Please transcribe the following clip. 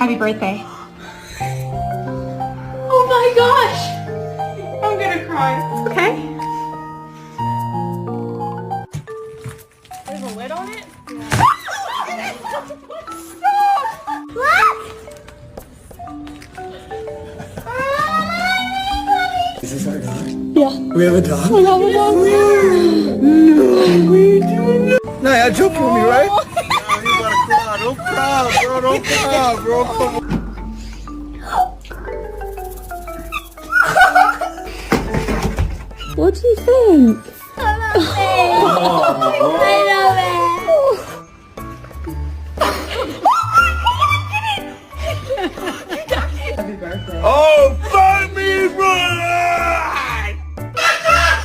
Happy birthday. Oh my gosh! I'm gonna cry. Okay. There's a lid on it? Is this our dog? Yeah. We have a dog? We have a dog. No, we do not. Nah, you're joking with me, right? You gotta cry. Don't cry, bro. Don't cry, bro. Come on. What do you think?